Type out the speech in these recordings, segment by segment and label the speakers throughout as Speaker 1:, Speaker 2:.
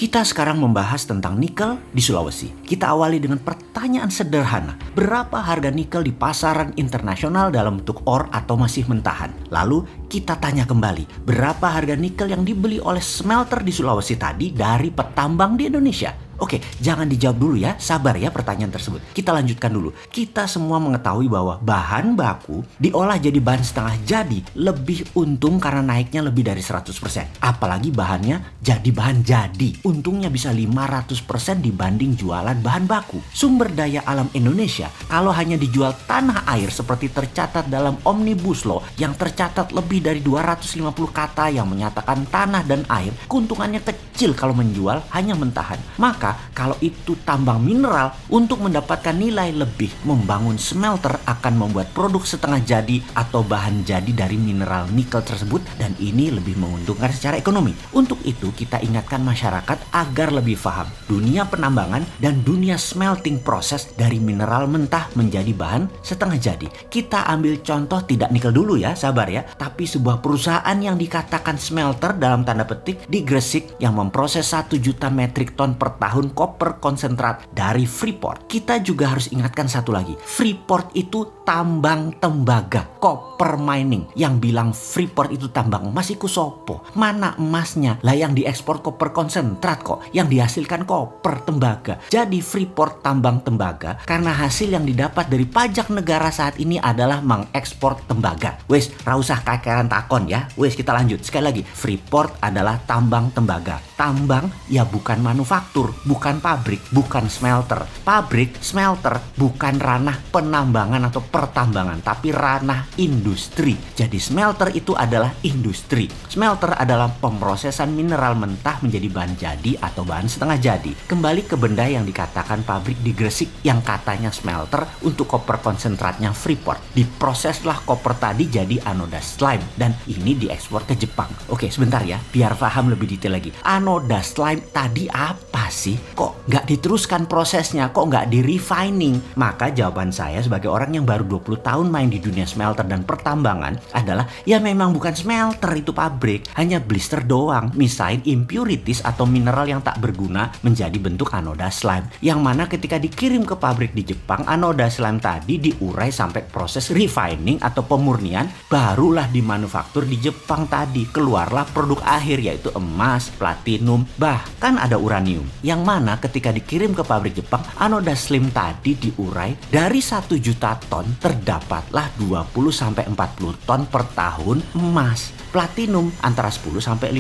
Speaker 1: Kita sekarang membahas tentang nikel di Sulawesi. Kita awali dengan pertanyaan sederhana. Berapa harga nikel di pasaran internasional dalam bentuk ore atau masih mentahan? Lalu kita tanya kembali, berapa harga nikel yang dibeli oleh smelter di Sulawesi tadi dari petambang di Indonesia? Oke, jangan dijawab dulu ya, sabar ya pertanyaan tersebut. Kita lanjutkan dulu. Kita semua mengetahui bahwa bahan baku diolah jadi bahan setengah jadi lebih untung karena naiknya lebih dari 100%. Apalagi bahannya jadi bahan jadi. Untungnya bisa 500% dibanding jualan bahan baku. Sumber daya alam Indonesia kalau hanya dijual tanah air seperti tercatat dalam Omnibus Law yang tercatat lebih dari 250 kata yang menyatakan tanah dan air, keuntungannya kecil kalau menjual hanya mentahan. Maka kalau itu tambang mineral, untuk mendapatkan nilai lebih, membangun smelter akan membuat produk setengah jadi atau bahan jadi dari mineral nikel tersebut, dan ini lebih menguntungkan secara ekonomi. Untuk itu kita ingatkan masyarakat agar lebih paham dunia penambangan dan dunia smelting proses dari mineral mentah menjadi bahan setengah jadi. Kita ambil contoh tidak nikel dulu ya, sabar ya, tapi sebuah perusahaan yang dikatakan smelter dalam tanda petik di Gresik yang memproses 1 juta metrik ton per tahun koper konsentrat dari Freeport. Kita juga harus ingatkan satu lagi. Freeport itu tambang tembaga, copper mining. Yang bilang Freeport itu tambang emas iku sopo? Mana emasnya? Lah yang diekspor koper konsentrat kok, yang dihasilkan koper tembaga. Jadi Freeport tambang tembaga karena hasil yang didapat dari pajak negara saat ini adalah mengekspor tembaga. Wes, ra usah kakeran takon ya. Wes, kita lanjut. Sekali lagi, Freeport adalah tambang tembaga. Tambang ya bukan manufaktur, bukan pabrik, bukan smelter. Pabrik, smelter bukan ranah penambangan atau pertambangan, tapi ranah industri. Jadi smelter itu adalah industri. Smelter adalah pemrosesan mineral mentah menjadi bahan jadi atau bahan setengah jadi. Kembali ke benda yang dikatakan pabrik di Gresik yang katanya smelter untuk koper konsentratnya Freeport. Diproseslah koper tadi jadi anoda slime dan ini diekspor ke Jepang. Oke, sebentar ya, biar paham lebih detail lagi. Anoda slime tadi apa sih? Kok nggak diteruskan prosesnya? Kok nggak di-refining? Maka jawaban saya sebagai orang yang baru 20 tahun main di dunia smelter dan pertambangan adalah ya memang bukan smelter itu pabrik. Hanya blister doang, misain impurities atau mineral yang tak berguna menjadi bentuk anoda slime. Yang mana ketika dikirim ke pabrik di Jepang, anoda slime tadi diurai sampai proses refining atau pemurnian, barulah dimanufaktur di Jepang tadi. Keluarlah produk akhir yaitu emas, platinum, bahkan ada uranium. Yang mana ketika dikirim ke pabrik Jepang, anoda slime tadi diurai dari 1 juta ton terdapatlah 20-40 ton per tahun emas. Platinum antara 10-15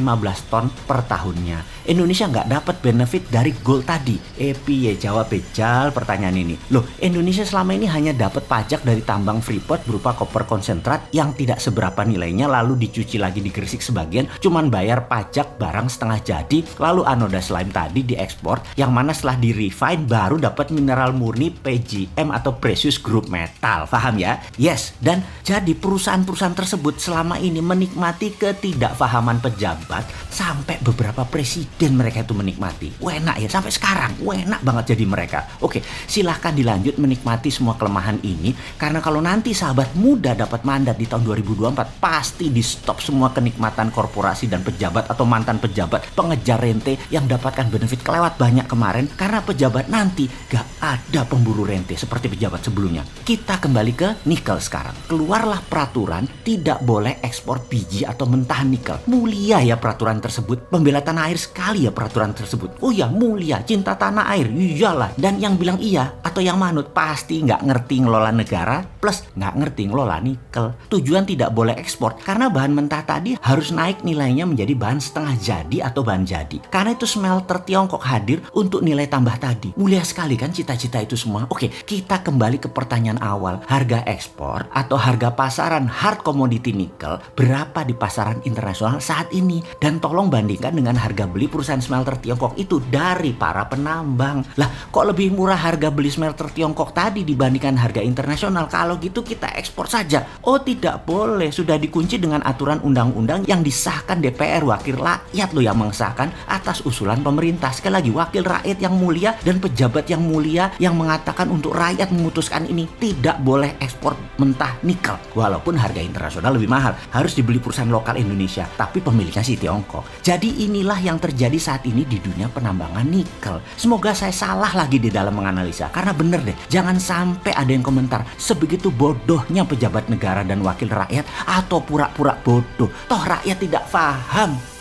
Speaker 1: ton per tahunnya. Indonesia nggak dapat benefit dari gold tadi. Piye jawab bejal pertanyaan ini. Loh, Indonesia selama ini hanya dapat pajak dari tambang Freeport berupa koper konsentrat yang tidak seberapa nilainya, lalu dicuci lagi di Gresik sebagian, cuman bayar pajak barang setengah jadi, lalu anoda slime tadi diekspor, yang mana setelah di-refine baru dapat mineral murni PGM atau precious group metal. Paham ya? Yes, dan jadi perusahaan-perusahaan tersebut selama ini menikmati ketidakfahaman pejabat sampai beberapa presiden mereka itu menikmati. Enak ya, sampai sekarang enak banget jadi mereka. Oke, silahkan dilanjut menikmati semua kelemahan ini, karena kalau nanti sahabat muda dapat mandat di tahun 2024 pasti di stop semua kenikmatan korporasi dan pejabat atau mantan pejabat pengejar rente yang dapatkan benefit kelewat banyak kemarin, karena pejabat nanti gak ada pemburu rente seperti pejabat sebelumnya. Kita kembali ke nikel sekarang. Keluarlah peraturan tidak boleh ekspor biji atau mentahan nikel. Mulia ya peraturan tersebut. Pembela tanah air sekali ya peraturan tersebut. Oh ya, mulia, cinta tanah air. Iyalah. Dan yang bilang iya atau yang manut pasti nggak ngerti ngelola negara plus nggak ngerti ngelola nikel. Tujuan tidak boleh ekspor karena bahan mentah tadi harus naik nilainya menjadi bahan setengah jadi atau bahan jadi. Karena itu smelter Tiongkok hadir untuk nilai tambah tadi. Mulia sekali kan cita-cita itu semua. Oke, kita kembali ke pertanyaan awal. Harga ekspor atau harga pasaran hard commodity nikel berapa di pasaran internasional saat ini? Dan tolong bandingkan dengan harga beli perusahaan smelter Tiongkok itu dari para penambang. Lah, kok lebih murah harga beli smelter Tiongkok tadi dibandingkan harga internasional? Kalau gitu kita ekspor saja. Oh, tidak boleh. Sudah dikunci dengan aturan undang-undang yang disahkan DPR, wakil rakyat loh yang mengesahkan atas usulan pemerintah. Sekali lagi, wakil rakyat yang mulia dan pejabat yang mulia yang mengatakan untuk rakyat memutuskan ini tidak boleh ekspor mentah nikel. Walaupun harga internasional lebih mahal, harus dibeli perusahaan lokal Indonesia, tapi pemiliknya si Tiongkok. Jadi inilah yang terjadi saat ini di dunia penambangan nikel. Semoga saya salah lagi di dalam menganalisa, karena bener deh, jangan sampai ada yang komentar sebegitu bodohnya pejabat negara dan wakil rakyat atau pura-pura bodoh. Toh rakyat tidak paham.